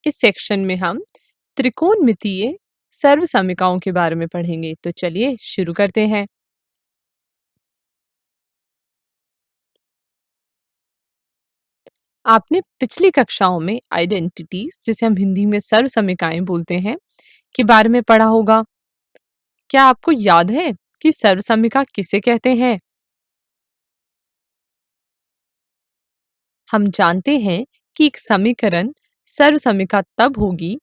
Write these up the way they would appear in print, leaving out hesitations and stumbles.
इस सेक्शन में हम त्रिकोणमितीय सर्वसमीकाओं के बारे में पढ़ेंगे। तो चलिए शुरू करते हैं। आपने पिछली कक्षाओं में आइडेंटिटीज, जिसे हम हिंदी में सर्वसमीकाएं बोलते हैं, के बारे में पढ़ा होगा। क्या आपको याद है कि सर्वसमीका किसे कहते हैं? हम जानते हैं कि एक समीकरण सर्वसमीका तब होगी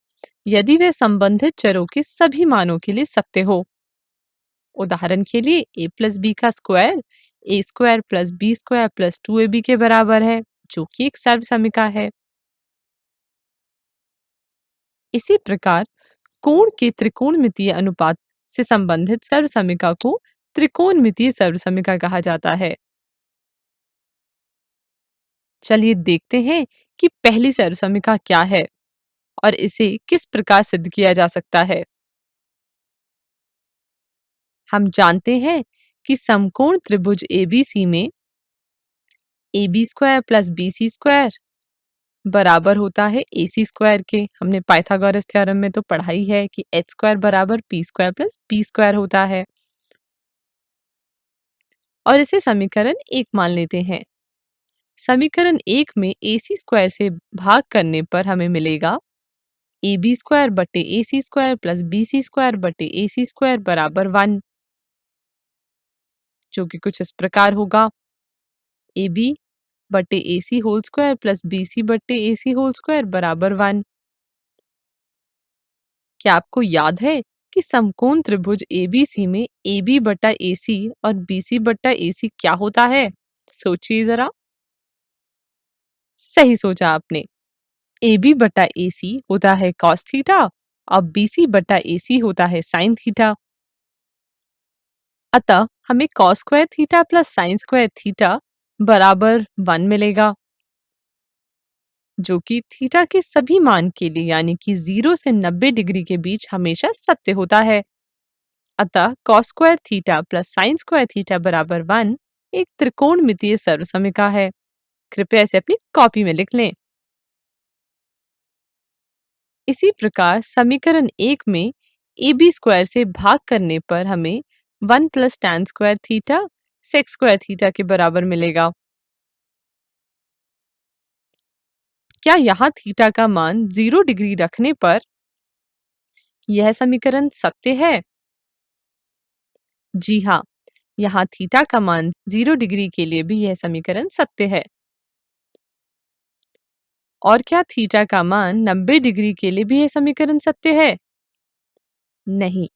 यदि वह संबंधित चरों के सभी मानों के लिए सत्य हो। उदाहरण के लिए a प्लस बी का square a square plus B square plus 2ab के बराबर है, जो कि एक सर्वसमीका है। इसी प्रकार कोण के त्रिकोणमितीय अनुपात से संबंधित सर्वसमीका को त्रिकोणमितीय सर्वसमीका कहा जाता है। चलिए देखते हैं कि पहली सर्वसमीका क्या है और इसे किस प्रकार सिद्ध किया जा सकता है। हम जानते हैं कि समकोण त्रिभुज एबीसी में A B square plus B C square बराबर होता है ए सी स्क्वायर के। हमने पाइथागोरस थ्योरम में तो पढ़ा ही है कि एच स्क्वायर बराबर P square plus B square होता है। और इसे समीकरण 1 मान लेते हैं। समीकरण 1 में ए सी स्क्वायर से भाग करने पर हमें मिलेगा ए बी स्क्वायर बटे A C square plus B C square बटे ए सी स्क्वायर बराबर 1, जो कि कुछ इस प्रकार होगा। ए बी बटे A C whole square plus B C बटे ए सी होल स्क्वायर बराबर 1। क्या आपको याद है कि समकोण त्रिभुज एबीसी में ए बी बटा ए सी और बी सी बटा ए सी क्या होता है? सोचिए जरा। सही सोचा आपने। ए बी बटा ए सी होता है कॉस थीटा और बी सी बटा ए सी होता है साइन थीटा। अतः हमें cos square theta plus sine square theta बराबर 1 मिलेगा, जो कि थीटा के सभी मान के लिए यानी कि 0 से 90 डिग्री के बीच हमेशा सत्य होता है। अतः cos square theta plus sine square theta बराबर 1 एक त्रिकोणमितीय सर्वसमीका है। कृपया इसे अपनी कॉपी में लिख लें। इसी प्रकार समीकरण 1 में ए बी स्क्वायर से भाग करने पर हमें 1 plus tan square theta sec square theta के बराबर मिलेगा। क्या यहाँ थीटा का मान 0 डिग्री रखने पर यह समीकरण सत्य है? जी हाँ, यहाँ थीटा का मान 0 डिग्री के लिए भी यह समीकरण सत्य है। और क्या थीटा का मान 90 डिग्री के लिए भी यह समीकरण सत्य है? नहीं,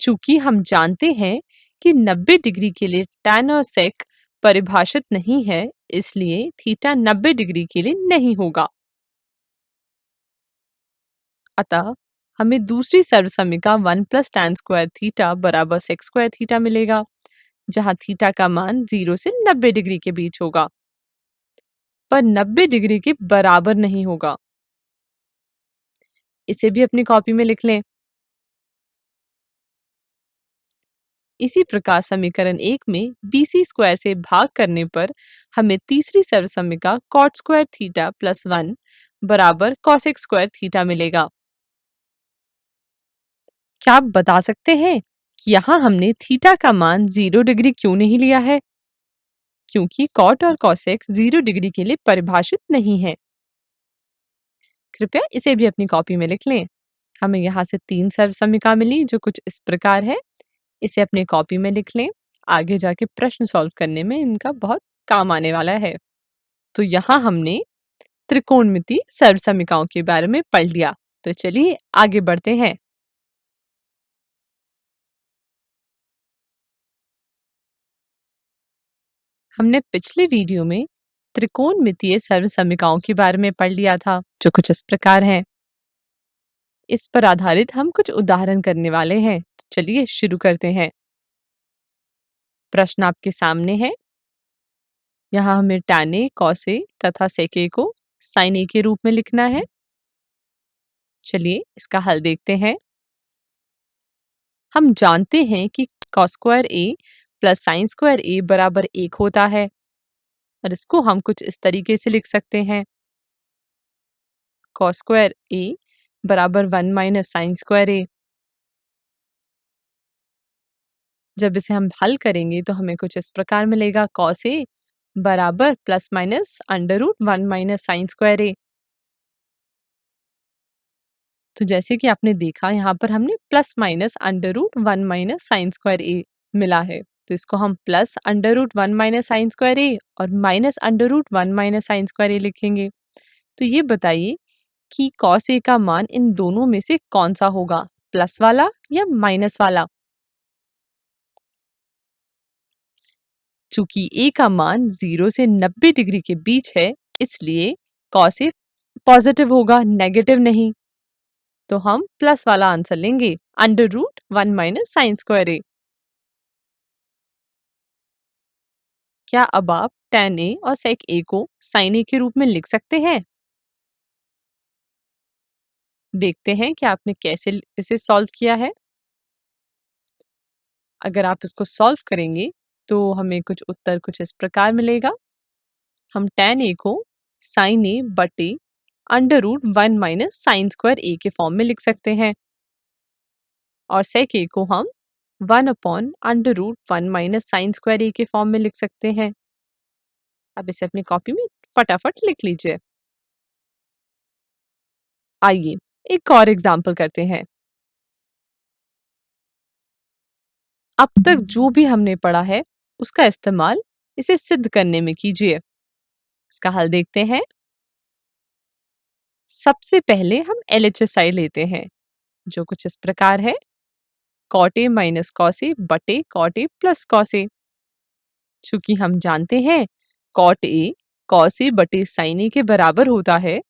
चूंकि हम जानते हैं कि 90 डिग्री के लिए tan और sec परिभाषित नहीं है, इसलिए थीटा 90 डिग्री के लिए नहीं होगा। अतः हमें दूसरी सर्वसमीका 1 प्लस टैन स्क्वायर थीटा बराबर sec स्क्वायर थीटा मिलेगा, जहां थीटा का मान 0 से 90 डिग्री के बीच होगा, पर 90 डिग्री के बराबर नहीं होगा। इसे भी अपनी कॉपी में लिख लें। इसी प्रकार समीकरण 1 में BC स्क्वायर से भाग करने पर हमें तीसरी सर्वसमीका cot स्क्वायर थीटा प्लस 1 बराबर cosec स्क्वायर थीटा मिलेगा। क्या आप बता सकते हैं कि यहाँ हमने थीटा का मान 0 डिग्री क्यों नहीं लिया है? क्योंकि cot और cosec 0 डिग्री के लिए परिभाषित नहीं है। कृपया इसे भी अपनी कॉपी में लिख लें। हमें यहाँ से 3 सर्वसमीका मिली, जो कुछ इस प्रकार है। इसे अपने कॉपी में लिख लें। आगे जाके प्रश्न सॉल्व करने में इनका बहुत काम आने वाला है। तो यहाँ हमने त्रिकोणमितीय सर्वसमीकाओं के बारे में पढ़ लिया। तो चलिए आगे बढ़ते हैं। हमने पिछले वीडियो में त्रिकोणमितीय सर्वसमीकाओं के बारे में पढ़ लिया था, जो कुछ इस प्रकार है। इस पर आधारित हम कुछ उदाहरण करने वाले हैं। तो चलिए शुरू करते हैं। प्रश्न आपके सामने है। यहाँ हमें tan a, cos a तथा sec a को sin a के रूप में लिखना है। चलिए इसका हल देखते हैं। हम जानते हैं कि cos square a plus sine square a बराबर 1 होता है और इसको हम कुछ इस तरीके से लिख सकते हैं। कॉस स्क्वायर ए बराबर 1 माइनस साइन स्क्वायर ए। जब इसे हम हल करेंगे तो हमें कुछ इस प्रकार मिलेगा, कॉस ए बराबर plus minus under root 1 minus sine square A. तो जैसे कि आपने देखा यहाँ पर हमने plus minus under root 1 minus sine square A मिला है, तो इसको हम plus under root 1 minus sine square A और minus under root 1 minus sine square A लिखेंगे। तो ये बताइए कि कॉस ए का मान इन दोनों में से कौन सा होगा, प्लस वाला या माइनस वाला। चूंकि ए का मान 0 से 90 डिग्री के बीच है, इसलिए कॉस ए पॉजिटिव होगा, नेगेटिव नहीं। तो हम प्लस वाला आंसर लेंगे, under root 1 minus sine square A. क्या अब आप tan ए और sec ए को sin ए के रूप में लिख सकते हैं? देखते हैं कि आपने कैसे इसे सॉल्व किया है। अगर आप इसको सॉल्व करेंगे तो हमें कुछ उत्तर कुछ इस प्रकार मिलेगा। हम tan ए को sin ए बटे under root 1 minus sine square A के फॉर्म में लिख सकते हैं और sec ए को हम 1 upon under root 1 minus sine square A के फॉर्म में लिख सकते हैं। अब इसे अपनी कॉपी में फटाफट लिख लीजिए। आइए एक और एग्जाम्पल करते हैं। अब तक जो भी हमने पढ़ा है उसका इस्तेमाल इसे सिद्ध करने में कीजिए। इसका हल देखते हैं। सबसे पहले हम LHS लेते हैं, जो कुछ इस प्रकार है, cot A minus cos A बटे cot A plus cos A. चूंकि हम जानते हैं कॉट ए कॉस ए बटे साइन ए के बराबर होता है,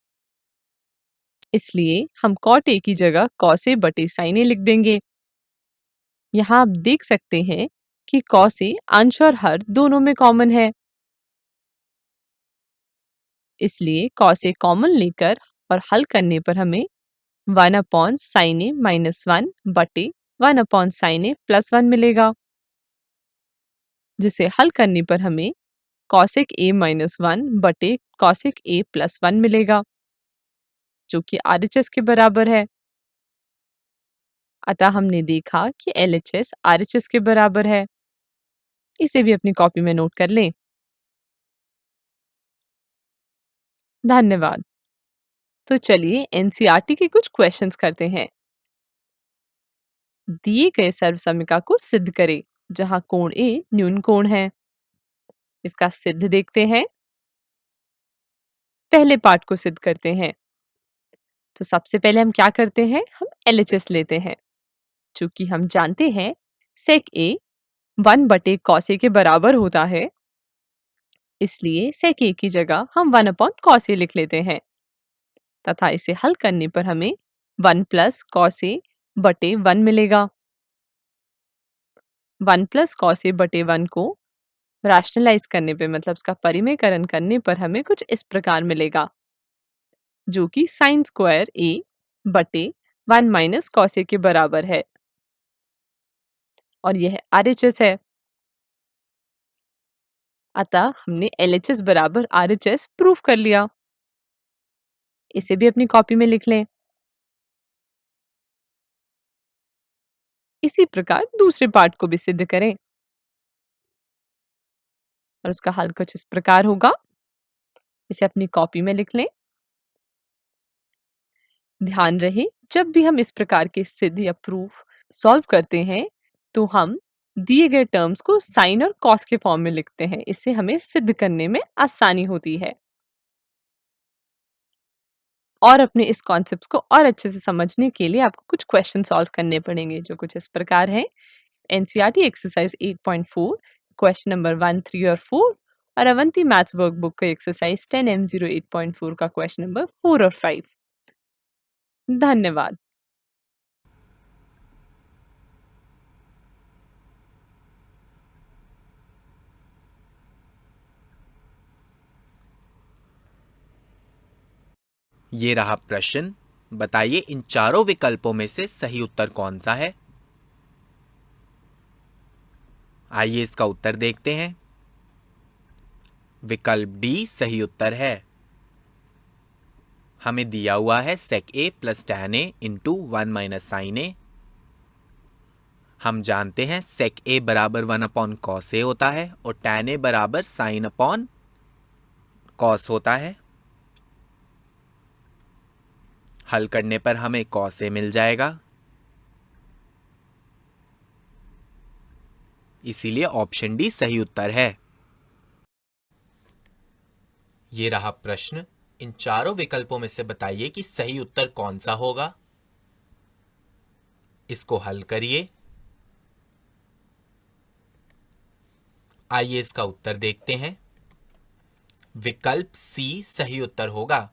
इसलिए हम कॉट ए की जगह कॉस ए बटे साइन ए लिख देंगे। यहाँ आप देख सकते हैं कि कॉस ए अंश और हर दोनों में कॉमन है, इसलिए कॉस ए कॉमन लेकर और हल करने पर हमें 1 अपॉन साइन ए माइनस 1 बटे 1 अपॉन साइन ए प्लस 1 मिलेगा, जिसे हल करने पर हमें कॉसेक ए माइनस 1 बटे कॉसेक ए प्लस 1 मिलेगा, जो कि RHS के बराबर है। अतः हमने देखा कि LHS RHS के बराबर है। इसे भी अपनी कॉपी में नोट कर लें। धन्यवाद। तो चलिए NCERT के कुछ क्वेश्चंस करते हैं। दिए गए सर्वसमिका को सिद्ध करें जहां कोण A न्यून कोण है। इसका सिद्ध देखते हैं। पहले पार्ट को सिद्ध करते हैं। तो सबसे पहले हम क्या करते हैं, हम LHS लेते हैं। चूंकि हम जानते हैं sec A 1 बटे cos A के बराबर होता है, इसलिए sec A की जगह हम 1 अपॉन cos A लिख लेते हैं तथा इसे हल करने पर हमें 1 प्लस cos A बटे 1 मिलेगा। 1 प्लस cos A बटे 1 को रैशनलाइज करने पे, मतलब इसका परिमेयकरण करने पर हमें कुछ इस प्रकार मिलेगा, जो कि साइन स्क्वायर A बटे 1 माइनस cos A के बराबर है और यह RHS है। अतः हमने LHS बराबर RHS प्रूफ कर लिया। इसे भी अपनी कॉपी में लिख लें। इसी प्रकार दूसरे पार्ट को भी सिद्ध करें और उसका हल कुछ इस प्रकार होगा। इसे अपनी कॉपी में लिख लें। ध्यान रहे, जब भी हम इस प्रकार के सिद्ध या प्रूफ सॉल्व करते हैं तो हम दिए गए टर्म्स को साइन और कॉस के फॉर्म में लिखते हैं। इससे हमें सिद्ध करने में आसानी होती है। और अपने इस कॉन्सेप्ट को और अच्छे से समझने के लिए आपको कुछ क्वेश्चन सॉल्व करने पड़ेंगे, जो कुछ इस प्रकार हैं। NCERT एक्सरसाइज 8.4 क्वेश्चन नंबर 1, 3 और 4 और अवंती मैथ्स वर्कबुक का एक्सरसाइज 10M08.4 का क्वेश्चन नंबर 4 और 5। धन्यवाद। ये रहा प्रश्न। बताइए इन चारों विकल्पों में से सही उत्तर कौन सा है। आइए इसका उत्तर देखते हैं। विकल्प डी सही उत्तर है। हमें दिया हुआ है sec a plus tan a into 1 minus sine a। हम जानते हैं sec a बराबर 1 अपॉन cos a होता है और tan a बराबर साइन अपॉन cos होता है। हल करने पर हमें cos a मिल जाएगा, इसीलिए ऑप्शन डी सही उत्तर है। ये रहा प्रश्न। इन चारों विकल्पों में से बताइए कि सही उत्तर कौन सा होगा। इसको हल करिए। आइए इसका उत्तर देखते हैं। विकल्प सी सही उत्तर होगा।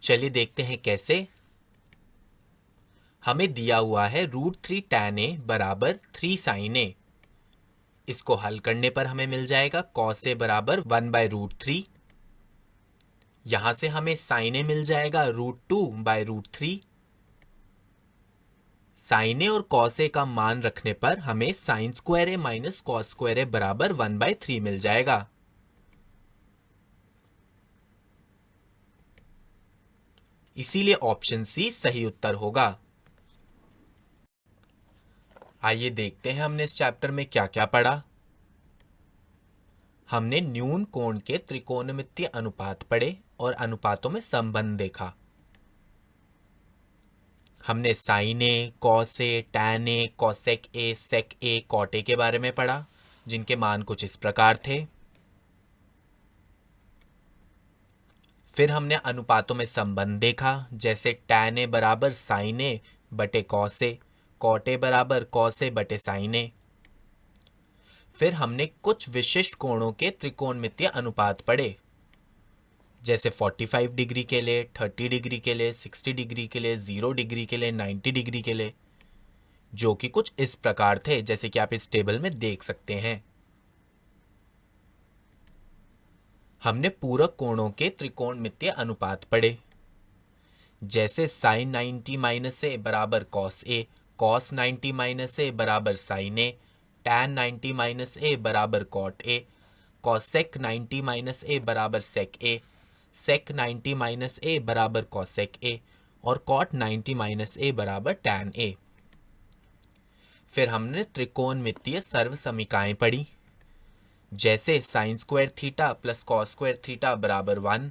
चलिए देखते हैं कैसे। हमें दिया हुआ है √3 tan a बराबर 3 sin a। इसको हल करने पर हमें मिल जाएगा cos a बराबर 1/√3। यहां से हमें sin a मिल जाएगा √2/√3। sin a और cos a का मान रखने पर हमें sin square a minus cos square a बराबर 1/3 मिल जाएगा। इसीलिए ऑप्शन सी सही उत्तर होगा। आइए देखते हैं हमने इस चैप्टर में क्या क्या पढ़ा। हमने न्यून कोण के त्रिकोणमितीय अनुपात पढ़े और अनुपातों में संबंध देखा। हमने sine A, cos A, tan A, cosec A, sec A, cot A के बारे में पढ़ा, जिनके मान कुछ इस प्रकार थे। फिर हमने अनुपातों में संबंध देखा, जैसे टैन ए बराबर साइन ए बटे कॉस ए, कॉट ए बराबर कॉस ए बटे साइन ए। फिर हमने कुछ विशिष्ट कोणों के त्रिकोणमितीय अनुपात पढ़े, जैसे 45 डिग्री के लिए, 30 डिग्री के लिए, 60 डिग्री के लिए, 0 डिग्री के लिए, 90 डिग्री के लिए, जो कि कुछ इस प्रकार थे, जैसे कि आप इस टेबल में देख सकते हैं। हमने पूरक कोणों के त्रिकोणमितीय अनुपात पढ़े, जैसे साइन 90 माइनस ए बराबर कॉस ए, कॉस 90 माइनस ए बराबर साइन ए, टैन 90 माइनस ए बराबर कॉट ए, कॉसेक 90 माइनस ए बराबर सेक ए, सेक 90 माइनस ए बराबर कॉसेक ए और कॉट 90 माइनस ए बराबर टैन ए। फिर हमने त्रिकोणमितीय सर्वसमीकाएं पढ़ी, जैसे sign square theta plus cos square theta बराबर 1,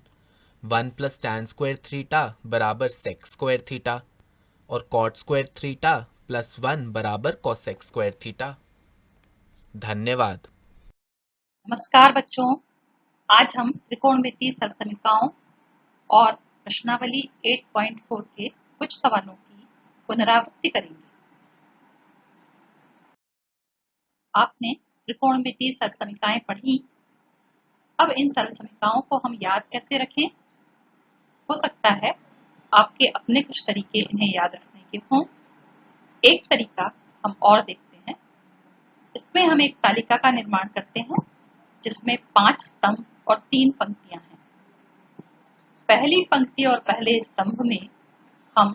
1 प्लस टैन स्क्वायर थीटा बराबर सेक स्क्वायर थीटा और कॉट स्क्वायर थीटा प्लस 1 बराबर कॉसेक स्क्वायर थीटा। धन्यवाद। नमस्कार बच्चों, आज हम त्रिकोणमितीय सर्वसमीकाओं और प्रश्नावली 8.4 के कुछ सवालों की पुनरावृत्ति करेंगे। आपने त्रिकोणमितीय सर्वसमीकाएं पढ़ी। अब इन सर्वसमीकाओं को हम याद कैसे रखें? हो सकता है आपके अपने कुछ तरीके इन्हें याद रखने के हों। एक तरीका हम और देखते हैं। इसमें हम एक तालिका का निर्माण करते हैं, जिसमें 5 स्तंभ और 3 पंक्तियां हैं। पहली पंक्ति और पहले स्तंभ में हम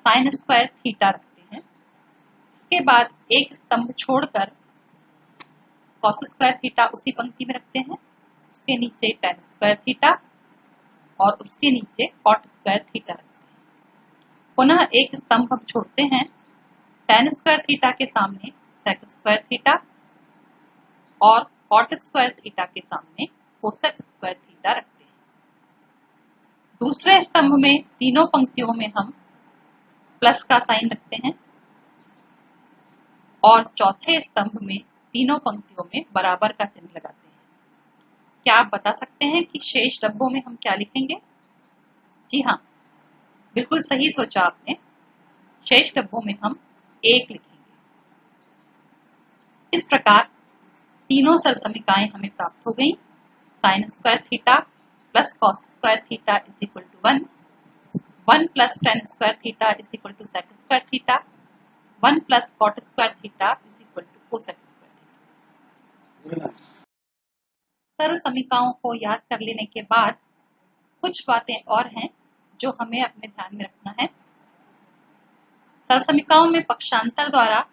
साइन स्क्वायर थीटा रखते हैं। इसके बाद एक स्तंभ छोड़कर कॉस स्क्वायर थीटा उसी पंक्ति में रखते हैं। उसके नीचे टैन स्क्वायर थीटा और उसके नीचे कॉट स्क्वायर थीटा रखते हैं। पुनः एक स्तंभ हम छोड़ते हैं। टैन स्क्वायर थीटा के सामने सेक स्क्वायर थीटा और कॉट स्क्वायर थीटा के सामने कोसेक स्क्वायर थीटा रखते हैं। दूसरे स्तंभ में तीनों पंक्तियों में हम प्लस का साइन रखते हैं और चौथे स्तंभ में तीनों पंक्तियों में बराबर का चिन्ह लगाते हैं। क्या आप बता सकते हैं कि शेष डब्बों में हम क्या लिखेंगे? जी हाँ, बिल्कुल सही सोचा आपने। शेष डब्बों में हम 1 लिखेंगे। इस प्रकार तीनों सर्वसमीकाएं हमें प्राप्त हो गई। Sine square theta plus cos square theta is equal to 1, 1 plus tan square theta is equal to sec square theta, 1 plus cot square theta is equal to cosec square theta. सर्वसमीकाओं को याद कर लेने के बाद कुछ बातें और हैं जो हमें अपने ध्यान में रखना है। सर्वसमीकाओं में पक्षांतर द्वारा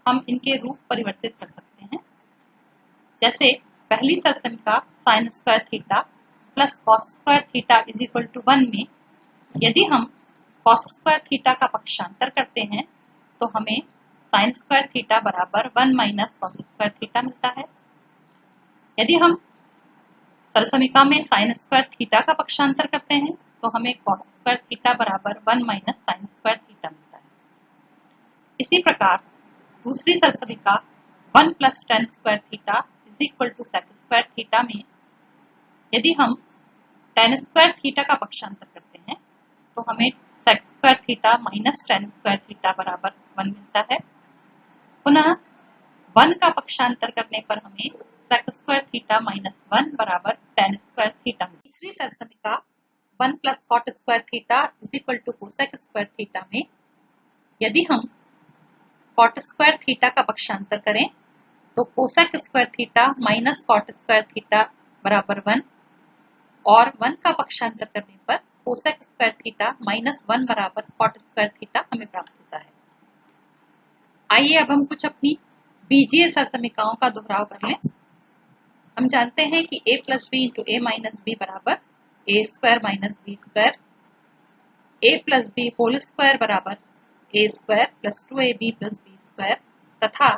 हम इनके रूप परिवर्तित कर सकते हैं। जैसे पहली सर्वसमीका sine square theta plus cos square theta is equal to 1 में यदि हम cos स्क्वायर थीटा का पक्षांतर करते हैं तो हमें sin स्क्वायर थीटा बराबर 1 माइनस cos स्क्वायर थीटा मिलता है। यदि हम सरलसमीका में sin स्क्वायर थीटा का पक्षांतर करते हैं तो हमें cos स्क्वायर थीटा बराबर 1 माइनस sin स्क्वायर थीटा मिलता है। इसी प्रकार दूसरी सरलसमीका 1 plus tan square theta is equal to sec square theta में यदि हम tan स्क्वायर थीटा का पक्षांतर करते हैं तो हमें sec square theta minus tan square theta बराबर 1 मिलता है। पुनः 1 का पक्षांतर करने पर हमें sec स्क्वायर थीटा माइनस 1 बराबर tan स्क्वायर थीटा मिलता है। तीसरी सरलसमीका 1 plus cot square theta is equal to cosec square theta में यदि हम cot स्क्वायर थीटा का पक्षांतर करें तो cosec square theta minus cot square theta बराबर 1 और 1 का पक्षांतर करने पर cosec स्क्वायर थीटा माइनस 1 बराबर cot स्क्वायर थीटा हमें प्राप्त होता है। आइए अब हम कुछ अपनी बीजीय सरलसमीकाओं का दोहराव कर लें। हम जानते हैं कि a plus b into a minus b बराबर a square minus b square, a plus b whole square बराबर a square plus 2ab plus B square तथा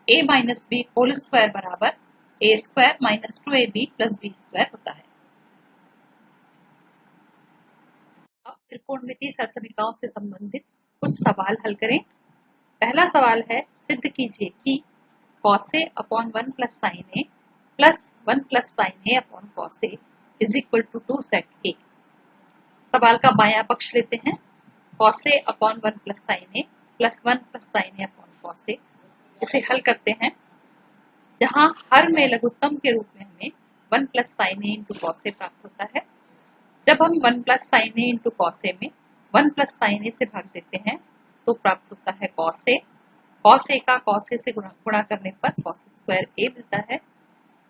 a minus b whole square बराबर a square minus 2ab plus B square होता है। अब त्रिकोणमितीय सरलसमीकाओं से संबंधित कुछ सवाल हल करें। पहला सवाल है, सिद्ध कीजिए कि cos a upon 1 plus sin a plus 1 plus sin a upon cos a is equal to 2 sec a। सवाल का बायां पक्ष लेते हैं, cos a upon 1 plus sin a plus 1 plus sin a upon cos a। इसे हल करते हैं जहां हर में लघुत्तम के रूप में हमें 1 plus sin a into cos a प्राप्त होता है। जब हम 1 plus sin a into cos a में 1 प्लस sin a से भाग देते हैं तो प्राप्त होता है cos a। cos a का cos a से गुणा करने पर cos स्क्वायर a मिलता है।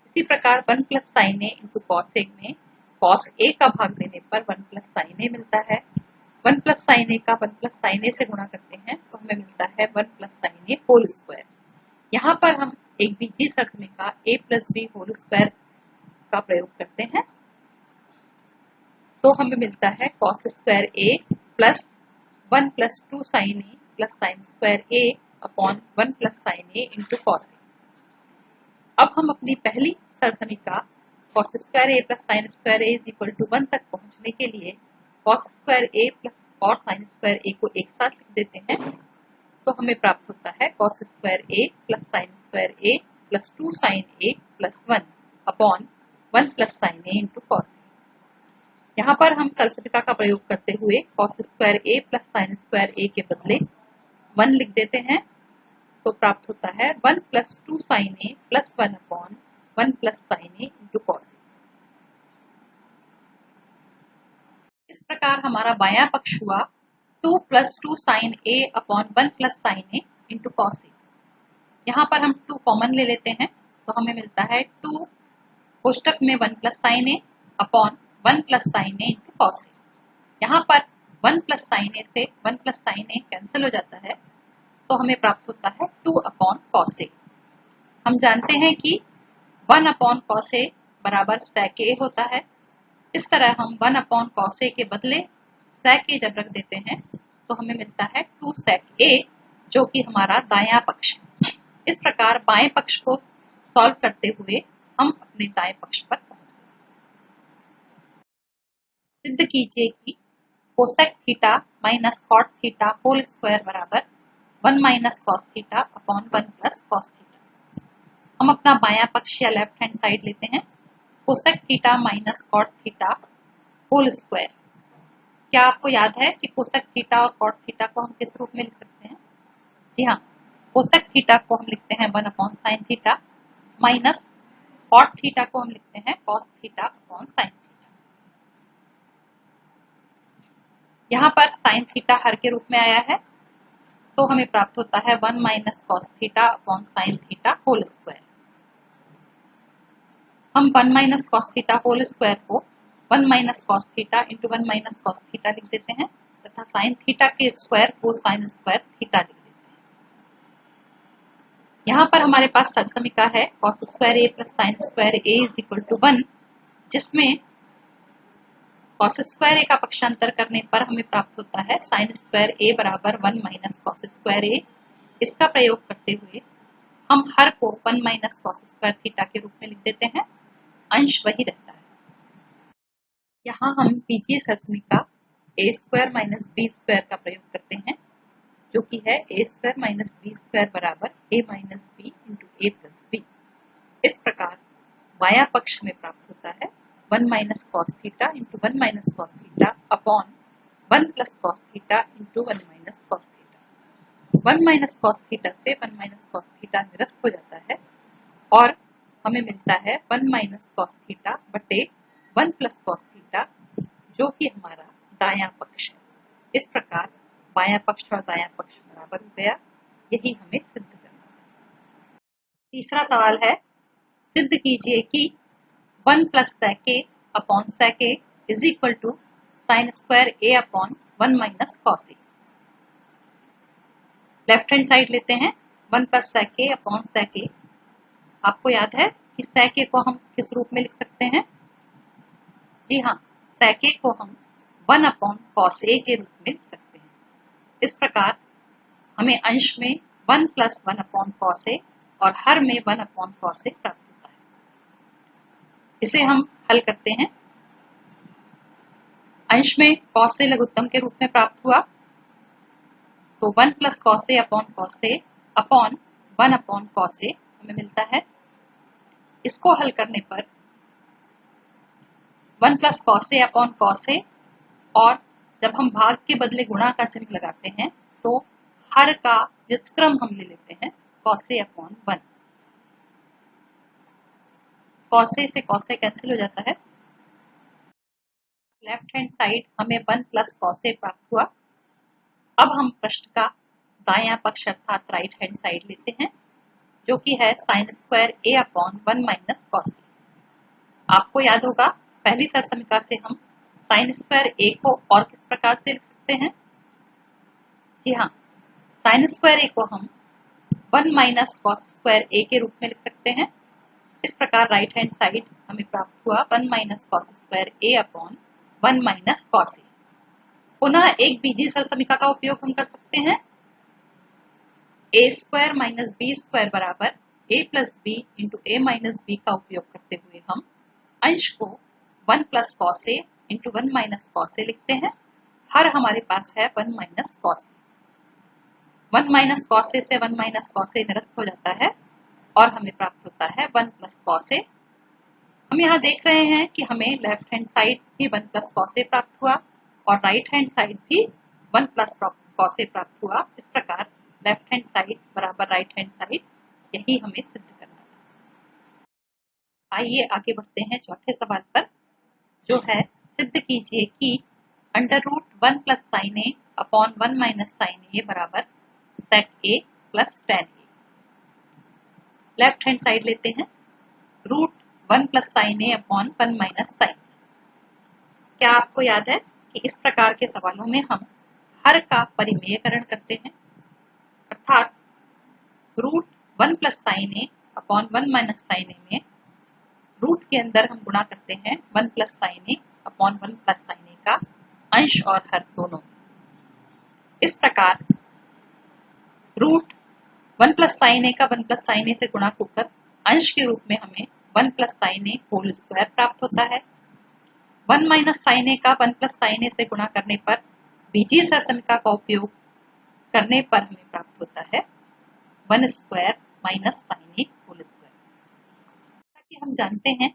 इसी प्रकार 1 plus sin a into cos a में cos a का भाग देने पर 1 प्लस sin a मिलता है। 1 प्लस sin a का 1 प्लस sin a से गुणा करते हैं तो हमें मिलता है 1 plus sin a whole square. यहाँ पर हम एक बीजीय सरलसमीका a plus b whole square का प्रयोग करते हैं तो हमें मिलता है cos square a plus 1 plus 2 sin a plus sin square a upon 1 plus sin a into cos a। अब हम अपनी पहली सरलसमीका cos square a plus sin square a is equal to 1 तक पहुंचने के लिए cos स्क्वायर a प्लस और sin स्क्वायर a को एक साथ लिख देते हैं तो हमें प्राप्त होता है cos square a plus sin square a plus 2 sin a plus 1 upon 1 plus sin a into cos a। यहाँ पर हम सरलसमीका का प्रयोग करते हुए cos square a plus sin square a के बदले 1 लिख देते हैं तो प्राप्त होता है 1 plus 2 sin a plus 1 upon 1 plus sin a into cos a। इस प्रकार हमारा बायां पक्ष हुआ 2 plus 2 sin a upon 1 plus sin a into cos a। यहाँ पर हम 2 कॉमन ले लेते हैं तो हमें मिलता है 2 कोष्टक में 1 plus sin a upon 1 plus sin a into cos a। यहाँ पर 1 प्लस sin a से 1 प्लस sin a कैंसिल हो जाता है तो हमें प्राप्त होता है 2 अपॉन cos a। हम जानते हैं कि 1 अपॉन cos a बराबर sec a होता है। इस तरह हम 1 अपॉन cos a के बदले sec a जब रख देते हैं तो हमें मिलता है 2 sec a जो कि हमारा दायां पक्ष है। इस प्रकार बाएं पक्ष को सॉल्व करते हुए हम अपने दाएं पक्ष पर पहुंच गए। सिद्ध कीजिए कि cosec theta minus cot theta whole square बराबर 1 minus cos theta upon 1 plus cos theta. हम अपना बायां पक्ष या लेफ्ट हैंड साइड लेते हैं, cosec theta minus cot theta whole square. क्या आपको याद है कि कोसेक थीटा और कॉट थीटा को हम किस रूप में लिख सकते हैं? जी हाँ, कोसेक थीटा को हम लिखते हैं 1 upon sine theta minus cot theta को हम लिखते हैं cos theta upon sine theta. यहाँ पर साइन थीटा हर के रूप में आया है तो हमें प्राप्त होता है 1 minus cos theta upon sine theta whole square. हम 1 minus cos theta whole square को 1 minus cos theta into 1 minus cos theta लिख देते हैं तथा साइन थीटा के स्क्वायर को साइन स्क्वायर थीटा लिख देते हैं। यहाँ पर हमारे पास सरलसमीका है cos square a plus sine square a is equal to 1, जिसमें कॉस स्क्वायर ए का पक्षांतर करने पर हमें प्राप्त होता है साइन स्क्वायर ए बराबर 1 माइनस कॉस स्क्वायर ए। इसका प्रयोग करते हुए हम हर को 1 माइनस कॉस स्क्वायर थीटा के रूप में लिख देते हैं, अंश वही रहता है। यहाँ हम बीजीय सरसमीका ए स्क्वायर माइनस बी स्क्वायर का प्रयोग करते हैं, जो कि है ए स्क्वायर माइनस बी स्क्वायर बराबर ए माइनस बी इंटू ए प्लस बी। इस प्रकार बाया पक्ष में प्राप्त होता है 1 minus cos theta into 1 minus cos theta upon 1 plus cos theta into 1 minus cos theta. 1 minus cos theta से 1 माइनस कॉस थीटा निरस्त हो जाता है और हमें मिलता है 1 माइनस कॉस थीटा बटे 1 प्लस कॉस थीटा, जो कि हमारा दायां पक्ष है। इस प्रकार बायां पक्ष और दायां पक्ष बराबर हो गया। यही हमें सिद्ध करना था। तीसरा सवाल है, सिद्ध कीजिए कि 1 plus sec a upon sec a is equal to sine square a upon 1 minus cos a। Left hand side लेते हैं, 1 plus sec a upon sec a। आपको याद है कि sec a को हम किस रूप में लिख सकते हैं? जी हाँ, sec a को हम 1 अपॉन कॉस a के रूप में लिख सकते हैं। इस प्रकार हमें अंश में 1 प्लस 1 अपॉन कॉस a और हर में 1 अपॉन कॉस a प्राप्त होता है। इसे हम हल करते हैं। अंश में कॉस a लघुत्तम के रूप में प्राप्त हुआ, तो 1 plus cos a upon cos a upon 1 upon cos a हमें मिलता है। इसको हल करने पर 1 plus cos a upon cos a, और जब हम भाग के बदले गुणा का चिन्ह लगाते हैं तो हर का व्युत्क्रम हम ले लेते हैं cos a upon 1। Cos a से कॉस a कैंसिल हो जाता है। लेफ्ट हैंड साइड हमें 1 प्लस कॉस a प्राप्त हुआ। अब हम प्रश्न का दायां पक्ष अर्थात राइट हैंड साइड लेते हैं, जो कि है sign square a upon 1 minus cos a। आपको याद होगा पहली सरसमीका से हम साइन स्क्वायर a को और किस प्रकार से लिख सकते हैं? जी हाँ, साइन स्क्वायर a को हम 1 माइनस कॉस स्क्वायर a के रूप में लिख सकते हैं। इस प्रकार राइट हैंड साइड हमें प्राप्त हुआ 1 minus cos square a upon 1 minus cos a। पुनः एक बीजीय सरसमीका का उपयोग हम कर सकते हैं। ए स्क्वायर माइनस बी स्क्वायर बराबर ए plus b into a minus B का उपयोग करते हुए हम अंश को 1 plus cos A into 1 minus cos A लिखते हैं। हर हमारे पास है 1 minus cos A. 1 minus cos A से 1 माइनस कॉस ए निरस्त हो जाता है और हमें प्राप्त होता है 1 प्लस कॉस ए। हम यहाँ देख रहे हैं कि हमें लेफ्ट हैंड साइड भी 1 प्लस कॉस ए प्राप्त हुआ और राइट हैंड साइड भी 1 प्लस कॉस ए प्राप्त हुआ। इस प्रकार लेफ्ट हैंड साइड बराबर राइट हैंड साइड, यही हमें सिद्ध करना था। आइए आगे बढ़ते हैं चौथे सवाल पर, जो है सिद्ध कीजिए कि अंडर रूट 1 प्लस साइन ए अपॉन 1 माइनस साइन ए बराबर सेक ए प्लस टेन ए। लेफ्ट हैंड साइड लेते हैं, रूट 1 प्लस साइन ए अपॉन 1 माइनस साइन। क्या आपको याद है कि इस प्रकार के सवालों में हम हर का परिमेयकरण करते हैं, अर्थात रूट 1 प्लस साइन ए अपॉन 1 माइनस साइन ए में रूट के अंदर हम गुणा करते हैं 1 प्लस साइन ए अपॉन 1 प्लस साइन ए का अंश और हर दोनों। इस प्रकार रूट 1 प्लस साइन ए का 1 प्लस साइन ए से गुणा होकर अंश के रूप में हमें 1 प्लस साइन ए होल स्क्वायर प्राप्त होता है। 1 माइनस साइन ए का 1 प्लस साइन ए से गुणा करने पर बीजीय सरसमीका का उपयोग करने पर हमें प्राप्त होता है 1 स्क्वायर माइनस साइन ए होल स्क्वायर। जैसा कि हम जानते हैं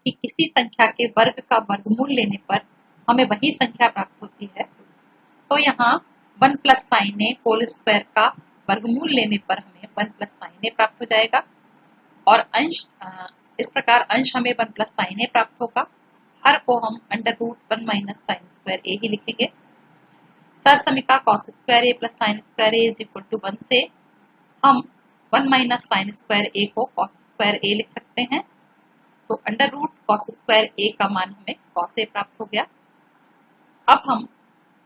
कि किसी संख्या के वर्ग का वर्गमूल लेने पर हमें वही संख्या प्राप्त होती है, तो यहाँ 1 प्लस साइन ए होल स्क्वायर का वर्गमूल लेने पर हमें 1 प्लस साइन ए प्राप्त हो जाएगा और अंश इस प्रकार अंश हमें 1 प्लस साइन ए प्राप्त होगा। हर को हम under root 1 minus sine square a ही लिखेंगे। सरसमीका cos square a plus sine square a is equal to 1 से हम 1 माइनस साइन स्क्वायर ए को कॉस स्क्वायर ए लिख सकते हैं, तो अंडर रूट कॉस स्क्वायर ए का मान हमें कॉस ए प्राप्त हो गया। अब हम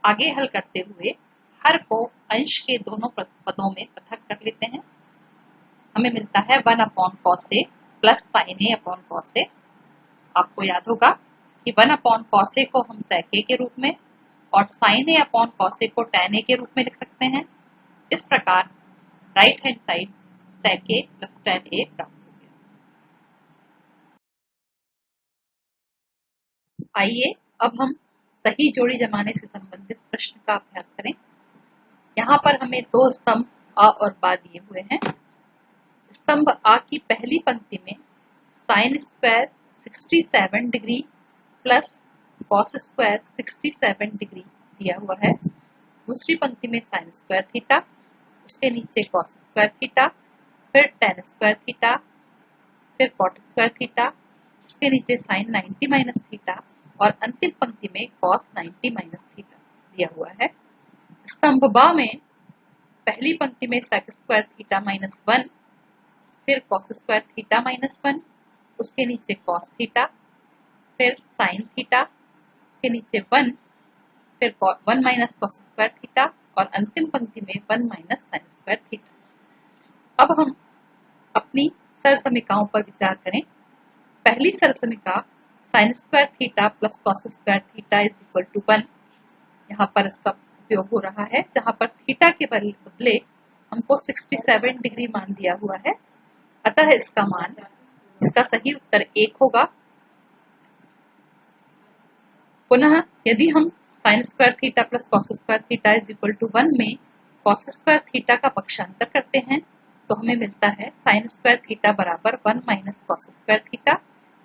आगे हल करते हुए हर को अंश के दोनों पदों में पृथक कर लेते हैं। हमें मिलता है 1 upon cos A plus sign A upon cos A. आपको याद होगा कि 1/cos A को हम sec A के रूप में और sin A/cos A को tan A के रूप में लिख सकते हैं। इस प्रकार right hand side sec A plus tan A प्राप्त हो गया। आइए अब हम सही जोड़ी जमाने से संबंधित प्रश्न का अभ्यास करें। यहाँ पर हमें दो स्तंभ आ और बा दिए हुए हैं। स्तंभ आ की पहली पंक्ति में sin square 67 degree plus cos square 67 degree दिया हुआ है। दूसरी पंक्ति में sin स्क्वायर थीटा, उसके नीचे cos स्क्वायर थीटा, फिर tan स्क्वायर थीटा, फिर cot स्क्वायर थीटा, उसके नीचे sin 90 माइनस थीटा और अंतिम पंक्ति में cos 90 माइनस थीटा दिया हुआ है। स्तंभ बा में पहली पंक्ति में sec स्क्वायर थीटा माइनस 1, फिर cos स्क्वायर थीटा माइनस 1, उसके नीचे cos थीटा, फिर sin थीटा, उसके नीचे 1, फिर 1 माइनस cos स्क्वायर थीटा और अंतिम पंक्ति में 1 माइनस sin स्क्वायर थीटा। अब हम अपनी सरसमीकाओं पर विचार करें। पहली सरसमीका sin square theta plus cos square theta is equal to 1। यहाँ पर इसका उपयोग हो रहा है जहाँ पर थीटा के बदले हमको 67 डिग्री मान दिया हुआ है, अतः इसका सही उत्तर 1 होगा। पुनः यदि हम sin square theta plus cos square theta is equal to 1 में cos स्क्वायर थीटा का पक्षांतर करते हैं तो हमें मिलता है sin स्क्वायर थीटा बराबर 1 माइनस cos स्क्वायर थीटा,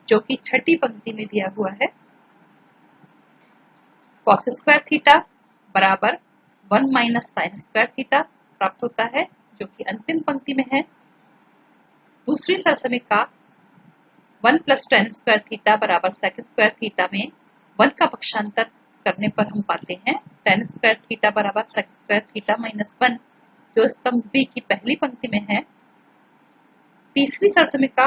जो कि छठी पंक्ति में दिया हुआ है। cos स्क्वायर थीटा बराबर 1 माइनस sin स्क्वायर थीटा प्राप्त होता है, जो कि अंतिम पंक्ति में है। दूसरी सरसमीका 1 प्लस tan स्क्वायर थीटा बराबर sec स्क्वायर थीटा में 1 का पक्षांतर करने पर हम पाते हैं tan स्क्वायर थीटा बराबर sec स्क्वायर थीटा माइनस 1, जो स्तंभ बी की पहली पंक्ति में है। तीसरी सरसमीका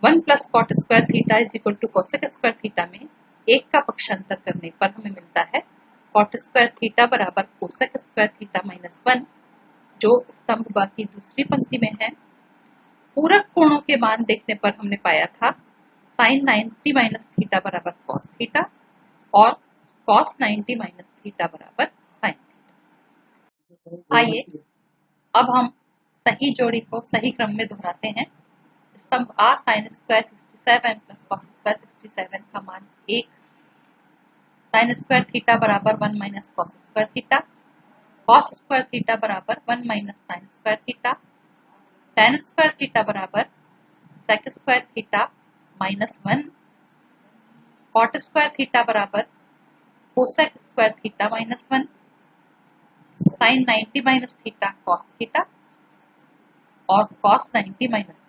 1 plus cot square theta is equal to cosec square theta में 1 का पक्षांतर करने पर हमें मिलता है cot स्क्वायर थीटा बराबर cosec स्क्वायर थीटा माइनस 1, जो स्तंभ बा की दूसरी पंक्ति में है। पूरक कोणों के मान देखने पर हमने पाया था sin 90 माइनस थीटा बराबर cos थीटा और cos 90 माइनस थीटा बराबर sin थीटा। आइए अब हम सही जोड़ी को सही क्रम में दोहराते हैं। स्तंभ आ sin square 67 plus cos square 67 का मान 1, sin स्क्वायर थीटा बराबर 1 minus cos square theta, cos square theta बराबर 1 minus sin square theta, tan square theta बराबर sec square theta minus 1, cot square theta बराबर cosec square theta minus 1, sin 90 minus theta cos theta और cos 90 minus